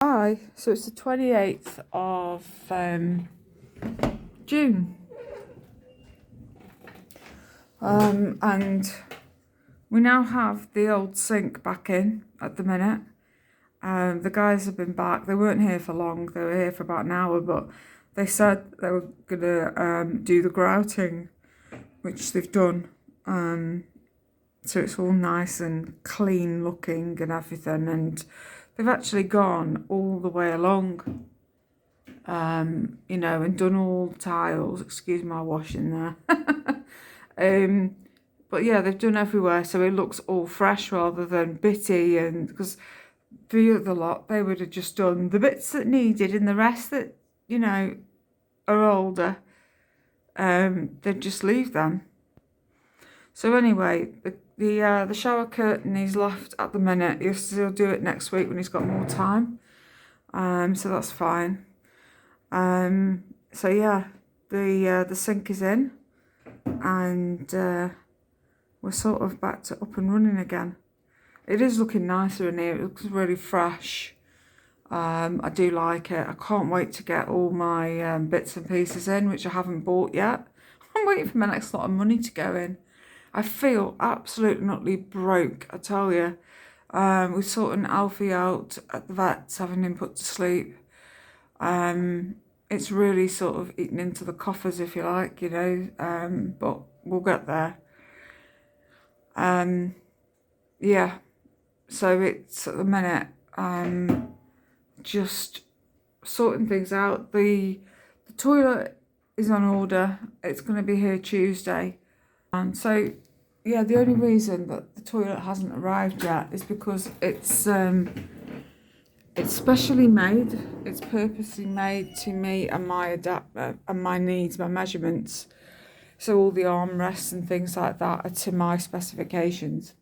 Hi, so it's the 28th of June, and we now have the old sink back in at the minute. The guys have been back. They weren't here for long. They were here for about an hour, but they said they were gonna do the grouting, which they've done. So it's all nice and clean looking and everything, and they've actually gone all the way along. And done all tiles. Excuse my washing there. But yeah, they've done everywhere, so it looks all fresh rather than bitty. And because the other lot, they would have just done the bits that needed, and the rest that are older, they'd just leave them. So anyway, the shower curtain he's left at the minute. He'll still do it next week when he's got more time. So that's fine. So yeah, the sink is in, and we're sort of back to up and running again. It is looking nicer in here. It looks really fresh. I do like it. I can't wait to get all my bits and pieces in, which I haven't bought yet. I'm waiting for my next lot of money to go in. I feel absolutely broke, I tell you. We're sorting Alfie out at the vet's, having him put to sleep. It's really sort of eaten into the coffers, if you like, but we'll get there. Yeah, so it's at the minute just sorting things out. The toilet is on order. It's going to be here Tuesday. And so, yeah, the only reason that the toilet hasn't arrived yet is because it's specially made. It's purposely made to me and my adapter and my needs, my measurements. So all the armrests and things like that are to my specifications.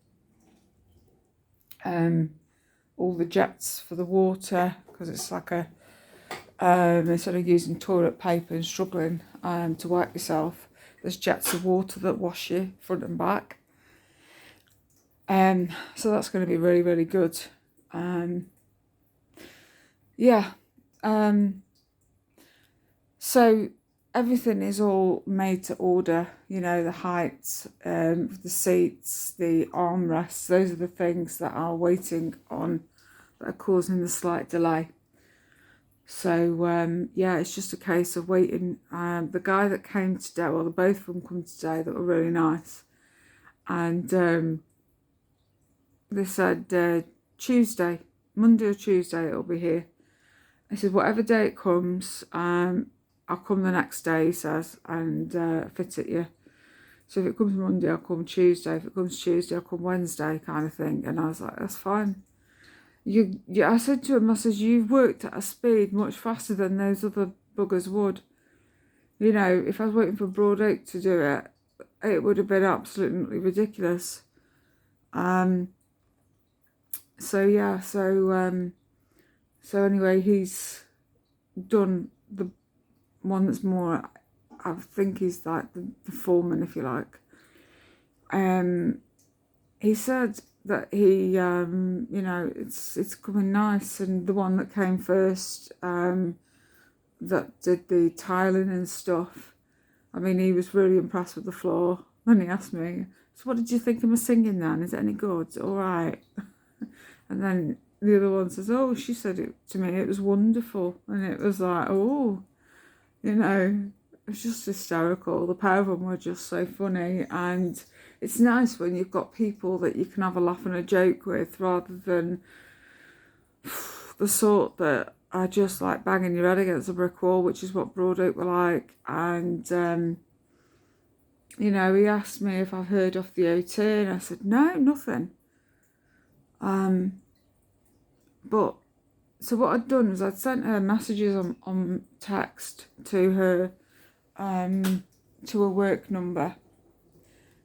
All the jets for the water, because it's like instead of using toilet paper and struggling to wipe yourself, there's jets of water that wash you front and back. So that's going to be really, really good. So everything is all made to order, the heights, the seats, the armrests. Those are the things that are waiting on, that are causing the slight delay. So, it's just a case of waiting. The guy that came today, well, both of them come today, that were really nice. And they said Tuesday, Monday or Tuesday, it'll be here. He said, whatever day it comes, I'll come the next day, he says, and fit it you. So if it comes Monday, I'll come Tuesday. If it comes Tuesday, I'll come Wednesday, kind of thing. And I was like, that's fine. I said to him, I said, you've worked at a speed much faster than those other buggers would. If I was waiting for Broad Oak to do it, it would have been absolutely ridiculous. So anyway, he's done the one that's more, I think he's like the foreman, if you like. He said that he, it's coming nice, and the one that came first, that did the tiling and stuff, I mean, he was really impressed with the floor. Then he asked me, so what did you think of my singing then? Is it any good? All right. And then the other one says, oh, she said it to me, it was wonderful. And it was like, oh, it was just hysterical. The pair of them were just so funny. And it's nice when you've got people that you can have a laugh and a joke with, rather than the sort that are just like banging your head against a brick wall, which is what Broad Oak were like. And, he asked me if I've heard off the OT, and I said, no, nothing. But so what I'd done was I'd sent her messages on text to her, to her work number,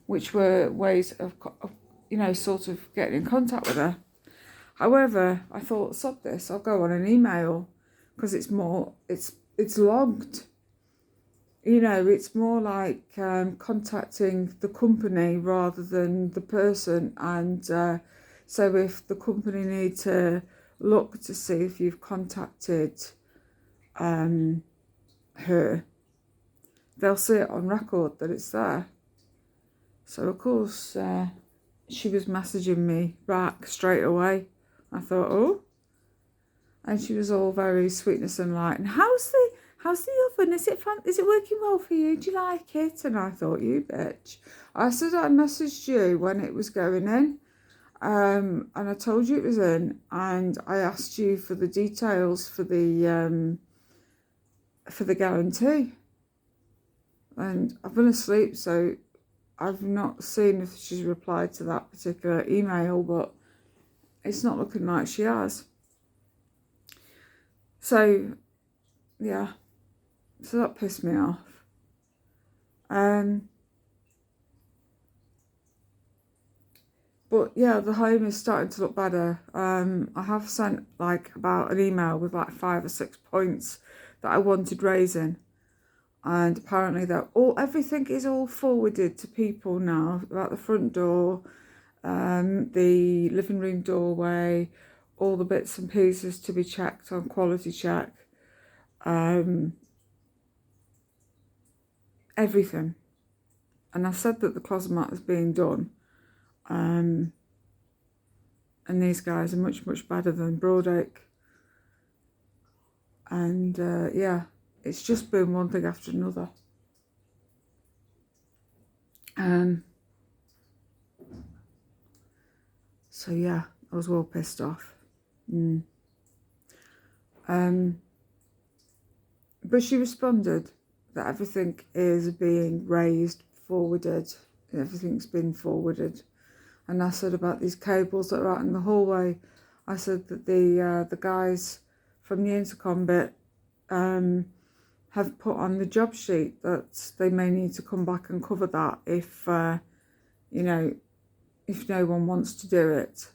which were ways of sort of getting in contact with her. However, I thought, sod this, I'll go on an email, because it's logged. It's more like contacting the company rather than the person. And so if the company need to look to see if you've contacted her, they'll see it on record that it's there. So of course she was messaging me back straight away. I thought, oh, and she was all very sweetness and light. And how's the oven? Is it working well for you? Do you like it? And I thought, you bitch. I said I messaged you when it was going in, and I told you it was in, and I asked you for the details for the guarantee. And I've been asleep, so I've not seen if she's replied to that particular email, but it's not looking like she has. So, yeah. So that pissed me off. But yeah, the home is starting to look better. I have sent like about an email with like 5 or 6 points that I wanted raising. And apparently everything is all forwarded to people now, about the front door, the living room doorway, all the bits and pieces to be checked on quality check, everything. And I said that the closet mat is being done, and these guys are much, much better than Broadache. And yeah, it's just been one thing after another. So yeah, I was well pissed off. But she responded that everything is being raised, forwarded, everything's been forwarded. And I said about these cables that are out in the hallway, I said that the guys from the intercom bit have put on the job sheet that they may need to come back and cover that if if no one wants to do it.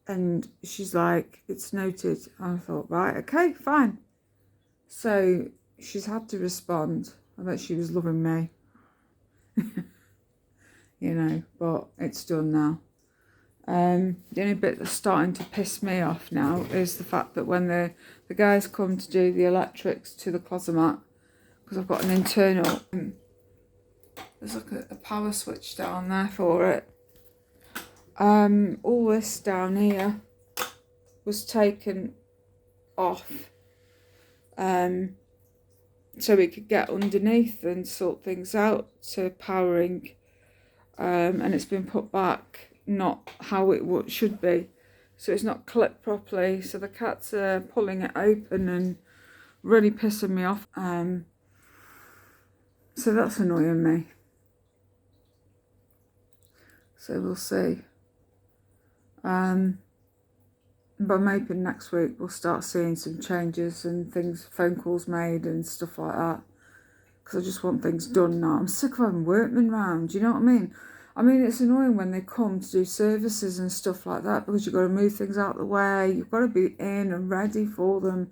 And she's like, it's noted. And I thought, right, okay, fine. So she's had to respond. I bet she was loving me. But it's done now. The only bit that's starting to piss me off now is the fact that when the guys come to do the electrics to the closet mat, because I've got an internal, there's like a power switch down there for it. All this down here was taken off, so we could get underneath and sort things out to powering, and it's been put back not how it should be, so it's not clipped properly, so the cats are pulling it open and really pissing me off. So that's annoying me. So we'll see. But I'm hoping next week we'll start seeing some changes and things, phone calls made and stuff like that. Because I just want things done now. I'm sick of having workmen round, you know what I mean? I mean, it's annoying when they come to do services and stuff like that, because you've got to move things out of the way. You've got to be in and ready for them.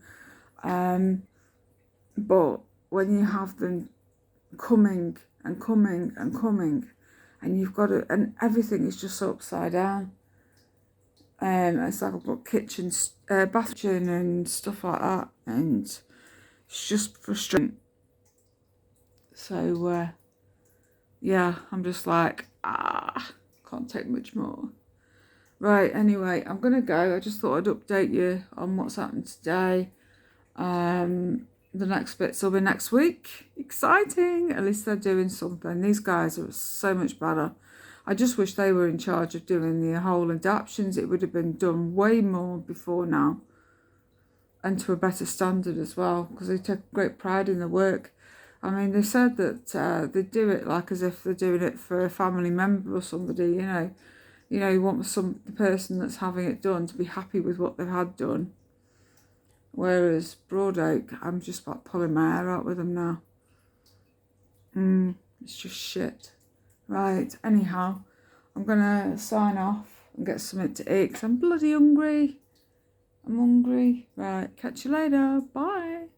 But when you have them coming and coming and coming, and you've got to, and everything is just so upside down. It's like I've got kitchen, bathroom and stuff like that, and it's just frustrating. So, yeah, I'm just like, can't take much more. Right, anyway, I'm going to go. I just thought I'd update you on what's happened today. The next bits will be next week. Exciting. At least they're doing something. These guys are so much better. I just wish they were in charge of doing the whole adaptions. It would have been done way more before now. And to a better standard as well, because they take great pride in the work. I mean, they said that they do it like as if they're doing it for a family member or somebody, you want the person that's having it done to be happy with what they've had done. Whereas Broadache, I'm just about pulling my hair out with them now. It's just shit. Right, anyhow, I'm going to sign off and get something to eat because I'm bloody hungry. I'm hungry. Right, catch you later. Bye.